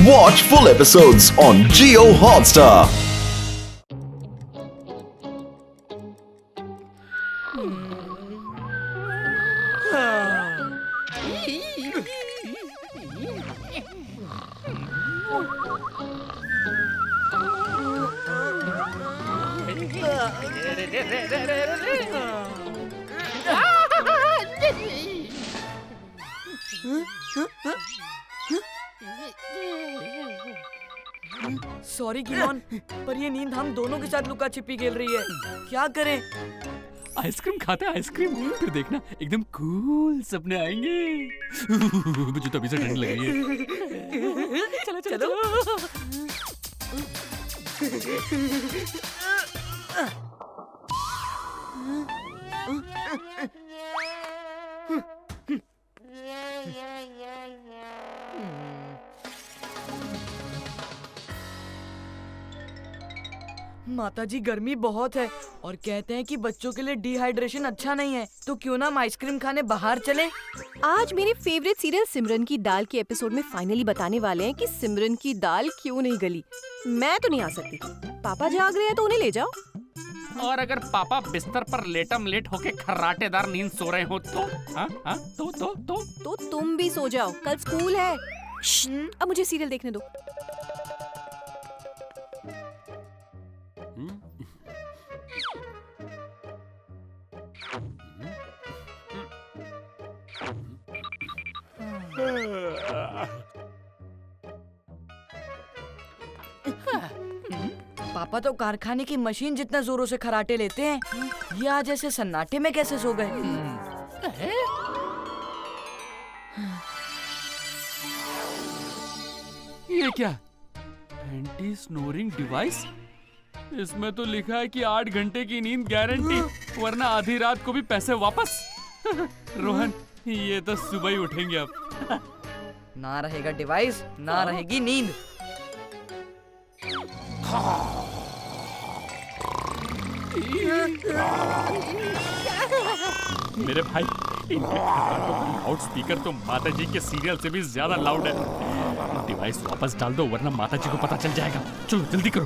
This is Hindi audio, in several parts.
Watch full episodes on Jio Hotstar. Sorry किमोन, पर ये नींद हम दोनों के साथ लुका छिपी खेल रही है। क्या करें? आइसक्रीम खाते हैं आइसक्रीम, फिर देखना एकदम कूल सपने आएंगे। मुझे तो अभी से ठंड लग रही है। चलो चलो। माताजी गर्मी बहुत है और कहते हैं कि बच्चों के लिए डिहाइड्रेशन अच्छा नहीं है, तो क्यों ना हम आइसक्रीम खाने बाहर चले? आज मेरे फेवरेट सीरियल सिमरन की दाल के एपिसोड में फाइनली बताने वाले हैं कि सिमरन की दाल क्यों नहीं गली। मैं तो नहीं आ सकती, पापा जाग रहे हैं तो उन्हें ले जाओ। और अगर पापा बिस्तर पर लेटम लेट होके खर्राटेदार नींद सो रहे हो तो तो तुम भी सो जाओ, कल स्कूल है। अब मुझे सीरियल देखने दो। पापा तो कारखाने की मशीन जितना जोरों से खराटे लेते हैं, ये आज ऐसे सन्नाटे में कैसे सो गए? ये क्या? Anti snoring device? इसमें तो लिखा है कि 8 घंटे की नींद गारंटी, वरना आधी रात को भी पैसे वापस। रोहन, ये तो सुबह ही उठेंगे अब। ना रहेगा डिवाइस, ना रहेगी नींद। मेरे भाई, इनके लाउड स्पीकर तो माताजी के सीरियल से भी ज्यादा लाउड है। डिवाइस वापस डाल दो वरना माताजी को पता चल जाएगा। चलो जल्दी करो।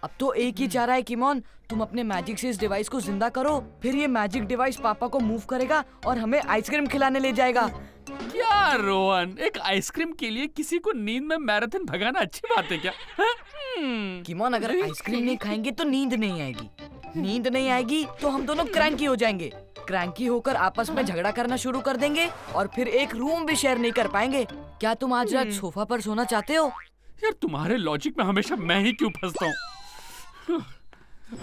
अब तो एक ही चारा है किमोन, तुम अपने मैजिक से इस डिवाइस को जिंदा करो, फिर ये मैजिक डिवाइस पापा को मूव करेगा और हमें आइसक्रीम खिलाने ले जाएगा। क्या रोहन, एक आइसक्रीम के लिए किसी को नींद में मैराथन भगाना अच्छी बात है क्या? किमोन, अगर आइसक्रीम नहीं खाएंगे तो नींद नहीं आएगी, नींद नहीं आएगी तो हम दोनों क्रैंकी हो जाएंगे, क्रैंकी होकर आपस में झगड़ा करना शुरू कर देंगे और फिर एक रूम भी शेयर नहीं कर पाएंगे। क्या तुम आज रात सोफा पर सोना चाहते हो? यार, तुम्हारे लॉजिक में हमेशा मैं ही क्यों फंसता हूँ?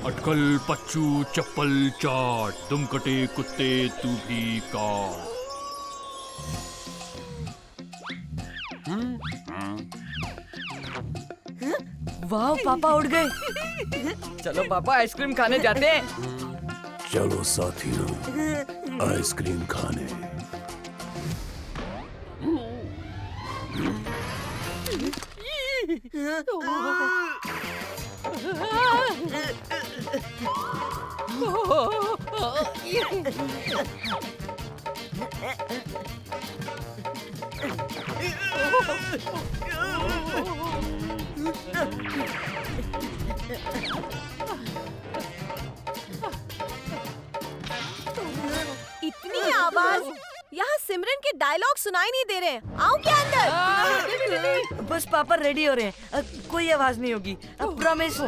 अटकल पच्चू चप्पल चाट, तुम कटे कुत्ते तू भी काट। वाह, पापा उठ गए। चलो पापा, आइसक्रीम खाने जाते हैं। चलो साथियों, आइसक्रीम खाने। इतनी आवाज, यहाँ सिमरन के डायलॉग सुनाई नहीं दे रहे हैं। आओ क्या अंदर? बस पापा रेडी हो रहे हैं, कोई आवाज नहीं होगी, प्रॉमिस।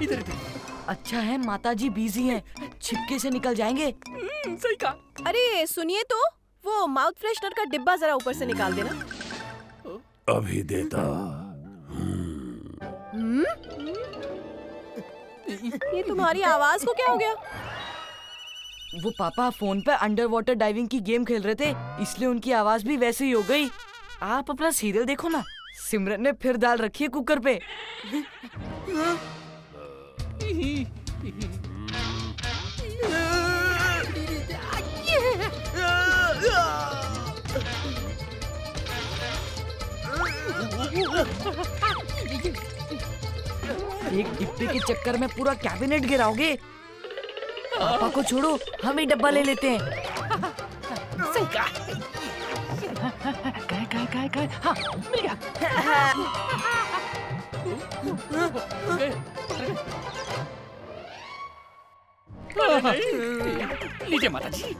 इधर इधर। अच्छा है माताजी बिजी हैं, छिपके से निकल जाएंगे। सही कहा। अरे सुनिए तो, वो माउथ फ्रेशनर का डिब्बा जरा ऊपर से निकाल देना। अभी देता। ये तुम्हारी आवाज को क्या हो गया? वो पापा फोन पे अंडर वाटर डाइविंग की गेम खेल रहे थे, इसलिए उनकी आवाज भी वैसे ही हो गई। आप अपना सीरियल देखो ना, सिमरन ने फिर दाल रखी है कुकर पे। एक डिब्बे के चक्कर में पूरा कैबिनेट गिराओगे। पापा को छोड़ो, हम ही डब्बा ले लेते हैं। हाँ, मिल गया। लीजिए माता जी।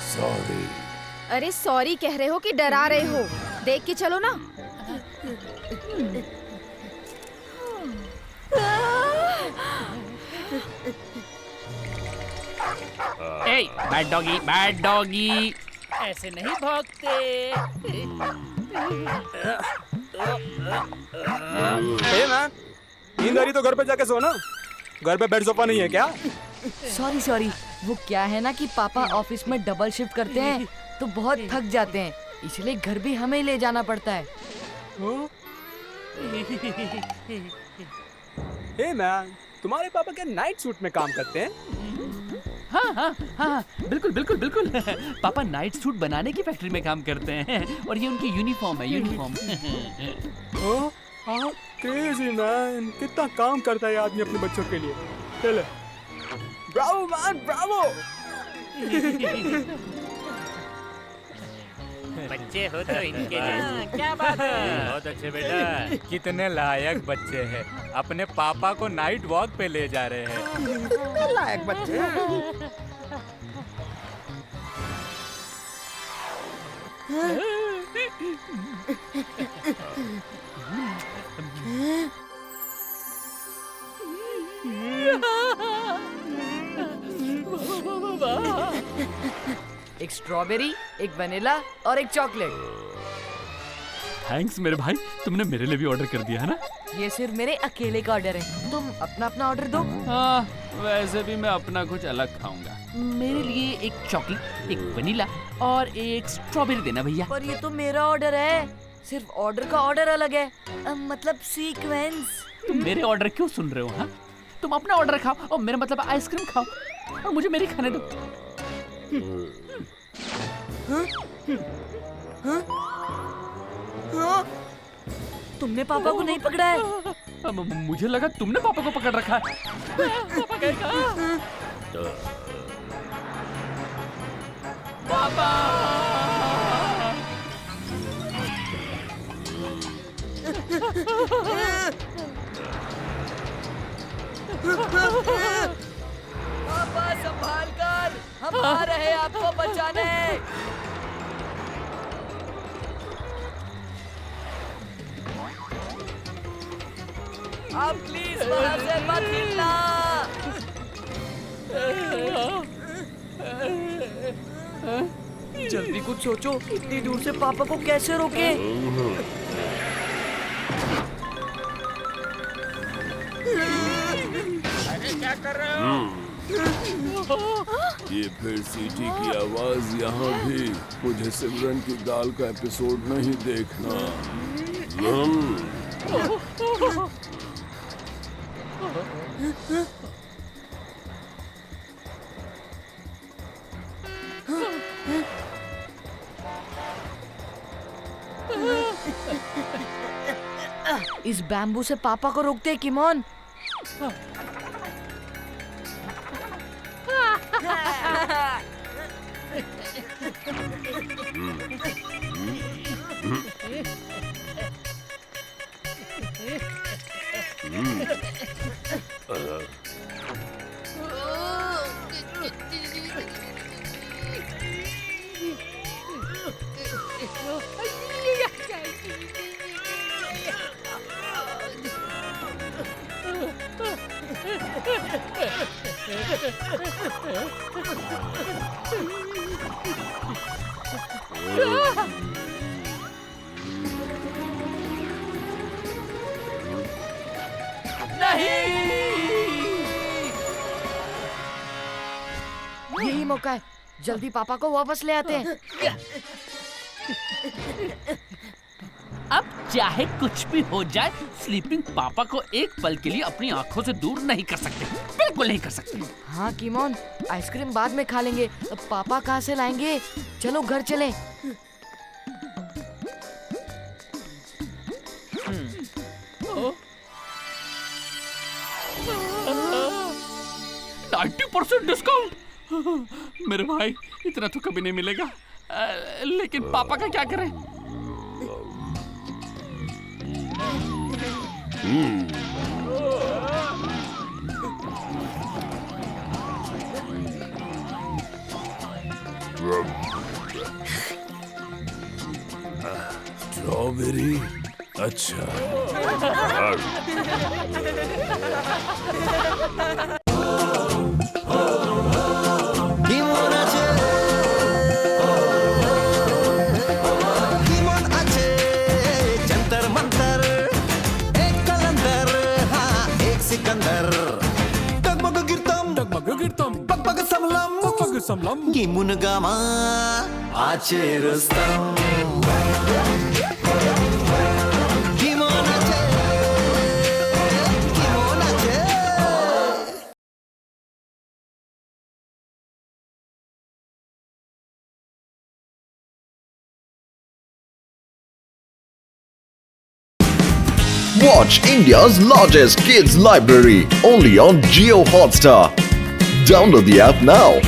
सॉरी। अरे सॉरी कह रहे हो कि डरा रहे हो? देख के चलो ना। बैड डॉगी, बैड डॉगी, ऐसे नहीं भागते। मैम, नींद आ रही तो घर पे जाके सोना। घर पे बेड सोफा नहीं है क्या? सॉरी, वो क्या है ना कि पापा ऑफिस में डबल शिफ्ट करते हैं तो बहुत थक जाते हैं, इसलिए घर भी हमें ले जाना पड़ता है। हे मैम, तुम्हारे पापा क्या नाइट सूट में काम करते हैं? हाँ, बिल्कुल। पापा नाइट सूट बनाने की फैक्ट्री में काम करते हैं और ये उनकी यूनिफॉर्म है, यूनिफॉर्म। क्रेजी मैन, कितना काम करता है आदमी अपने बच्चों के लिए। चले, ब्रावो मैन, ब्रावो। बच्चे हो तो इनके क्या बात है। बहुत अच्छे बेटा, कितने लायक बच्चे हैं। अपने पापा को नाइट वॉक पे ले जा रहे हैं। लायक बच्चे। एक स्ट्रॉबेरी, एक वनीला और एक चॉकलेट। थैंक्स मेरे भाई, तुमने मेरे लिए भी ऑर्डर कर दिया है ना। ये सिर्फ मेरे अकेले का ऑर्डर है, तुम अपना अपना ऑर्डर दो। हाँ, वैसे भी मैं अपना कुछ अलग खाऊंगा। मेरे लिए एक चॉकलेट, एक वनीला और एक स्ट्रॉबेरी देना भैया। पर ये तो मेरा ऑर्डर है, सिर्फ ऑर्डर का ऑर्डर अलग है, मतलब सीक्वेंस। तुम मेरे ऑर्डर क्यों सुन रहे हो? हाँ, तुम अपना ऑर्डर खाओ और मेरा मतलब आइसक्रीम खाओ और मुझे मेरी खाने दो। तुमने पापा को नहीं पकड़ा है? मुझे लगा तुमने पापा को पकड़ रखा है। पापा गए कहाँ? पापा! पापा संभाल कर, हम आ रहे हैं आपको बचाने। आप प्लीज बाहर से मत हिलना। जल्दी कुछ सोचो, इतनी दूर से पापा को कैसे रोके? अरे क्या कर रहे हो? ये फिर सीटी की आवाज यहाँ भी। मुझे सिमरन की दाल का एपिसोड नहीं देखना। इस बैम्बू से पापा को रोकते हैं किमोन। यही मौका है, जल्दी पापा को वापस ले आते हैं। अब चाहे कुछ भी हो जाए, स्लीपिंग पापा को एक पल के लिए अपनी आंखों से दूर नहीं कर सकते, बिल्कुल नहीं कर सकते। हाँ कीमोन, आइसक्रीम बाद में खा लेंगे, अब पापा कहाँ से लाएंगे? चलो घर चलें। 90% डिस्काउंट। मेरे भाई, इतना तो कभी नहीं मिलेगा। लेकिन पापा का क्या करें? स्ट्रॉबेरी, अच्छा। Gimunagama Aceh Rustam Gimana Aceh Gimana Aceh Watch India's largest kids library only on Jio Hotstar. Download the app now.